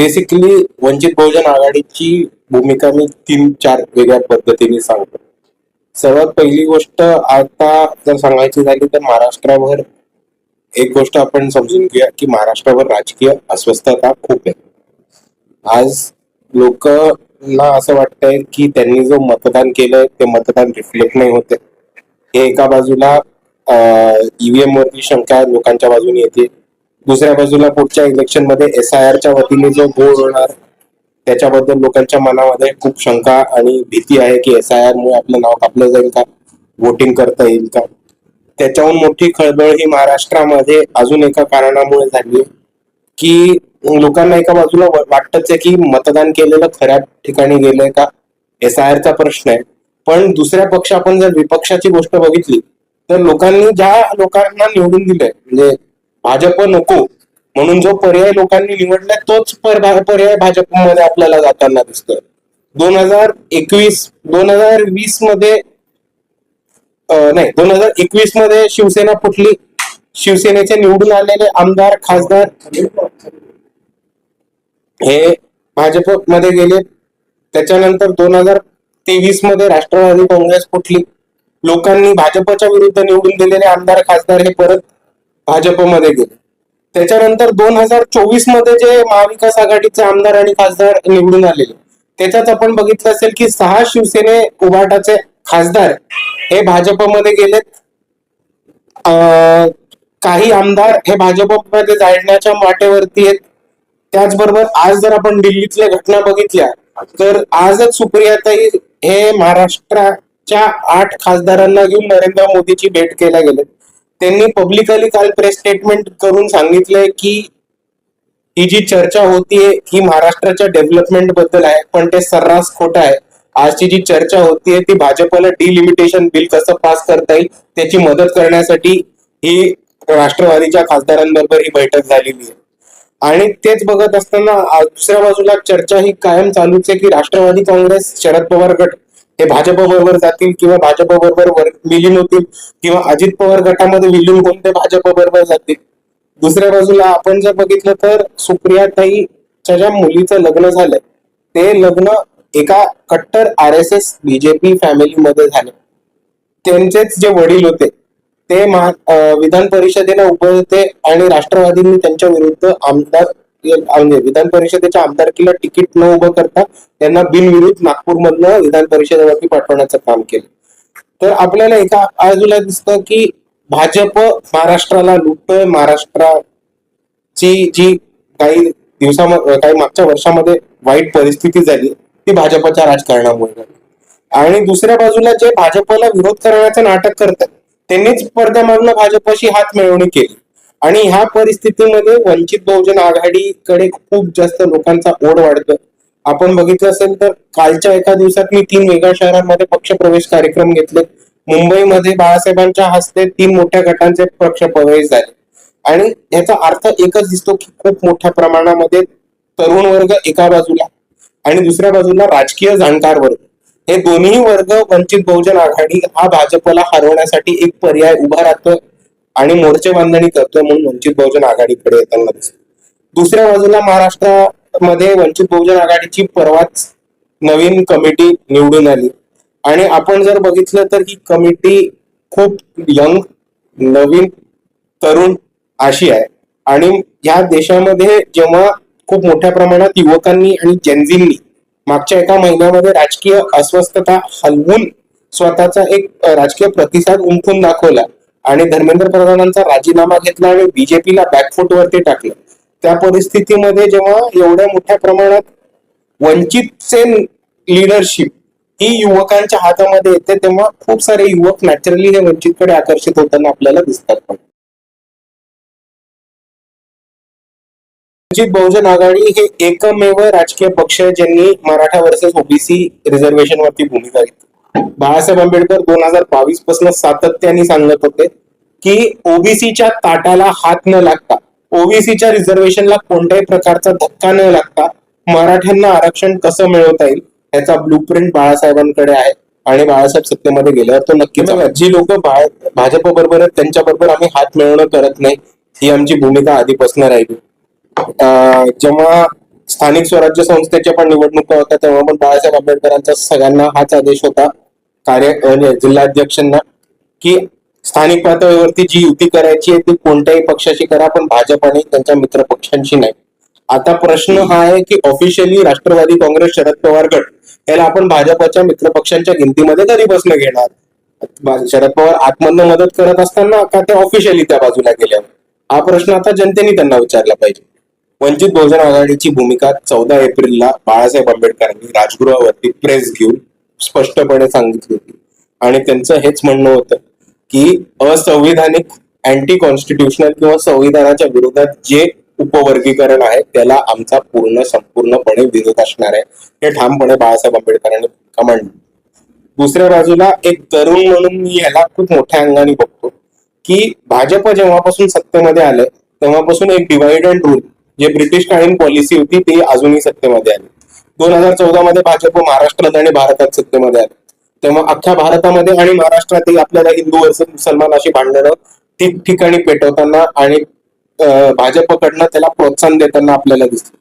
Basically Vanchit Bahujan आघाडीची भूमिका मी 3-4 वेगळ्या पद्धतीने सांगतो. सर्वात पहिली गोष्ट आता जर सांगायची झाली तर महाराष्ट्रावर एक गोष्ट आपण समजून घेऊया की महाराष्ट्रावर राजकीय अस्वस्थता खूप आहे. आज लोकांना असं वाटतंय की त्यांनी जो मतदान केलंय ते मतदान रिफ्लेक्ट नाही होते. हे एका बाजूला ईव्हीएम वरती शंका लोकांच्या बाजूने येते, दुसऱ्या बाजूला पुढच्या इलेक्शन मध्ये SIRच्या वतीने जो गोळ होणार त्याच्याबद्दल लोकांच्या मनामध्ये खूप शंका आणि भीती आहे की SIR मुळे आपलं नाव कापलं जाईल का, वोटिंग करता येईल का. त्याच्याहून मोठी खळबळ ही महाराष्ट्रामध्ये अजून एका कारणामुळे झाली की लोकांना एका बाजूला वाटतच आहे की मतदान केलेलं खऱ्या ठिकाणी गेलंय का, SIRचा प्रश्न आहे. पण दुसऱ्या पक्ष आपण जर विपक्षाची गोष्ट बघितली तर लोकांनी ज्या लोकांना निवडून दिलंय म्हणजे भाजप नको म्हणून जो पर्याय लोकांनी निवडलाय तोच पर्याय भाजपमध्ये आपल्याला जाताना दिसतोय. 2020 मध्ये 2021 मध्ये शिवसेना फुटली. शिवसेनेचे निवडून आलेले आमदार खासदार हे भाजपमध्ये गेले. त्याच्यानंतर 2023 मध्ये राष्ट्रवादी काँग्रेस फुटली. लोकांनी भाजपच्या विरुद्ध निवडून दिलेले आमदार खासदार हे परत भाजपमध्ये गेले. त्याच्यानंतर 2024 मध्ये जे महाविकास आघाडीचे आमदार आणि खासदार निवडून आलेले त्याच्यात आपण बघितलं असेल की 6 शिवसेने उभाटाचे खासदार हे भाजपमध्ये गेलेत. काही आमदार हे भाजपमध्ये जाण्याच्या वाटेवरती आहेत. त्याचबरोबर आज जर आपण दिल्लीतल्या घटना बघितल्या तर आजच सुप्रियाताई हे महाराष्ट्राच्या 8 खासदारांना घेऊन नरेंद्र मोदीची भेट केल्या गेले. त्यांनी पब्लिकली काल प्रेस स्टेटमेंट करून सांगितलंय की ही जी चर्चा होतीये ही महाराष्ट्राच्या डेव्हलपमेंट बद्दल आहे, पण ते सर्रास खोटं आहे. आजची जी चर्चा होतीये ती भाजपला डिलिमिटेशन बिल कसं पास करता येईल त्याची मदत करण्यासाठी ही राष्ट्रवादीच्या खासदारांबरोबर ही बैठक झालेली आहे. आणि तेच बघत असताना दुसऱ्या बाजूला चर्चा ही कायम चालूच आहे की राष्ट्रवादी काँग्रेस शरद पवार गट हे भाजप बरोबर जातील किंवा भाजप बरोबर विलीन होतील किंवा अजित पवार गटामध्ये विलीन होऊन ते भाजप बरोबर जातील. दुसऱ्या बाजूला आपण जर बघितलं तर सुप्रियाताईच्या ज्या मुलीचं लग्न झालंय ते लग्न एका कट्टर RSS BJP फॅमिलीमध्ये झाले. त्यांचेच जे वडील होते ते विधान परिषदेला उभे होते आणि राष्ट्रवादींनी त्यांच्या विरुद्ध आमदार म्हणजे विधान परिषदेच्या आमदारकीला तिकीट न उभं करता त्यांना बिनविरोध नागपूरमधनं विधान परिषदेवरती पाठवण्याचं काम केलं. तर आपल्याला एका बाजूला दिसतं की भाजप महाराष्ट्राला लुटतोय. महाराष्ट्राची जी काही मागच्या वर्षामध्ये वाईट परिस्थिती झाली ती भाजपच्या राजकारणामुळे झाली. आणि दुसऱ्या बाजूला जे भाजपला विरोध करण्याचं नाटक करतात त्यांनीच पडद्यामागनं भाजपशी हात मिळवणी केली. आणि ह्या परिस्थितीमध्ये वंचित बहुजन आघाडीकडे खूप जास्त लोकांचा ओढ वाढतोय. आपण बघितलं असेल तर कालच्या एका दिवसात मी 3 वेगळ्या शहरांमध्ये पक्षप्रवेश कार्यक्रम घेतले. मुंबईमध्ये बाळासाहेबांच्या हस्ते 3 मोठ्या गटांचे पक्षप्रवेश झाले. आणि याचा अर्थ एकच दिसतो की खूप मोठ्या प्रमाणामध्ये तरुण वर्ग एका बाजूला आणि दुसऱ्या बाजूला राजकीय जाणकार वर्ग हे दोन्ही वर्ग वंचित बहुजन आघाडी हा भाजपला हरवण्यासाठी एक पर्याय उभा राहतोय आणि मोर्चे बांधणी करतोय म्हणून वंचित बहुजन आघाडीकडे येताना दिसतो. दुसऱ्या बाजूला महाराष्ट्रामध्ये वंचित बहुजन आघाडीची परवाच नवीन कमिटी निवडून आली आणि आपण जर बघितलं तर ही कमिटी खूप यंग नवीन तरुण अशी आहे. आणि या देशामध्ये जेव्हा खूप मोठ्या प्रमाणात युवकांनी आणि जेनझींनी मागच्या एका महिन्यामध्ये राजकीय अस्वस्थता हलवून स्वतःचा एक राजकीय प्रतिसाद उमटून दाखवला आणि धर्मेंद्र प्रधानांचा राजीनामा घेतला आणि BJPला बॅकफूट वरती टाकलं, त्या परिस्थितीमध्ये जेव्हा एवढ्या मोठ्या प्रमाणात वंचितचे लिडरशिप ही युवकांच्या हातामध्ये येते तेव्हा खूप सारे युवक नॅचरली हे वंचितकडे आकर्षित होताना आपल्याला दिसतात. पण वंचित बहुजन आघाडी हे एकमेव राजकीय पक्ष आहे ज्यांनी मराठा वर्सेस OBC रिझर्वेशन वरती भूमिका घेतली. बाळासाहेब आंबेडकर 2022 पासून सातत्याने सांगत होते की OBCच्या ताटाला हात न लागता, OBCच्या रिझर्वेशनला कोणत्याही प्रकारचा धक्का न लागता मराठ्यांना आरक्षण कसं मिळवता येईल याचा ब्लूप्रिंट बाळासाहेबांकडे आहे आणि बाळासाहेब सत्तेमध्ये गेल्यावर तो नक्कीच. जी लोक भाजप बरोबर आहेत त्यांच्याबरोबर आम्ही हात मिळवणं करत नाही ही आमची भूमिका आधीपासून राहिली. जेव्हा स्थानिक स्वराज्य संस्थेच्या पण निवडणुका होत्या तेव्हा पण बाळासाहेब आंबेडकरांचा सगळ्यांना हाच आदेश होता जिल्हाध्यक्षांना की स्थानिक पातळीवरती जी युती करायची आहे ती कोणत्याही पक्षाशी करा पण भाजप आणि त्यांच्या मित्र पक्षांशी नाही. आता प्रश्न हा आहे की ऑफिशियली राष्ट्रवादी काँग्रेस शरद पवार गट याला आपण भाजपच्या मित्र पक्षांच्या गिनतीमध्ये कधीपासून घेणार. शरद पवार आतमधनं मदत करत असताना का ते ऑफिशियली त्या बाजूला गेल्यावर, हा प्रश्न आता जनतेने त्यांना विचारला पाहिजे. वंचित बहुजन आघाडीची भूमिका 14 एप्रिलला बाळासाहेब आंबेडकरांनी राजगृहावरती प्रेस घेऊन स्पष्टपणे सांगितली होती आणि त्यांचं हेच म्हणणं होतं की असंविधानिक, अँटी कॉन्स्टिट्युशनल किंवा संविधानाच्या विरोधात जे उपवर्गीकरण आहे त्याला आमचा संपूर्णपणे विरोध असणार आहे, हे ठामपणे बाळासाहेब आंबेडकरांनी भूमिका मांडली. दुसऱ्या बाजूला एक तरुण म्हणून मी ह्याला खूप मोठ्या अंगाने बघतो की भाजप जेव्हापासून सत्तेमध्ये आलं तेव्हापासून एक डिवाइड अँड रूल जे ब्रिटिश कालीन पॉलिसी होती ती अजूनही सत्तेमध्ये आली. 2014 मध्ये भाजप महाराष्ट्रात आणि भारतात सत्तेमध्ये आले तेव्हा अख्ख्या भारतामध्ये आणि महाराष्ट्रातही आपल्याला हिंदू वर्सेस मुसलमान अशी भांडणं ठिकठिकाणी पेटवताना आणि भाजपकडनं त्याला प्रोत्साहन देताना आपल्याला दिसतं.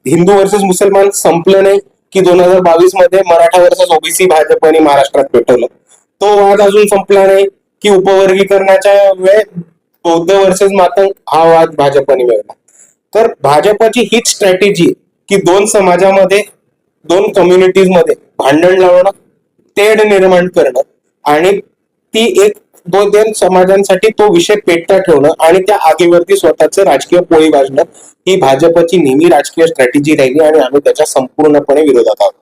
हिंदू वर्सेस मुसलमान संपलं नाही की 2022 मध्ये मराठा वर्सेस ओबीसी भाजपने महाराष्ट्रात पेटवलं. तो वाद अजून संपला नाही की उपवर्गीकरणाच्या वेळ बौद्ध वर्सेस मातंग हा वाद भाजपने मिळवला. तर भाजपची हीच स्ट्रॅटेजी की दोन समाजामध्ये, दोन कम्युनिटीज मध्ये भांडण लावणं, तेढ निर्माण करणं आणि ती एक दोन समाजांसाठी तो विषय पेटता ठेवणं आणि त्या आगीवरती स्वतःचं राजकीय पोळी भाजणं ही भाजपची नेहमी राजकीय स्ट्रॅटेजी राहिली आणि आम्ही त्याच्या संपूर्णपणे विरोधात आहोत.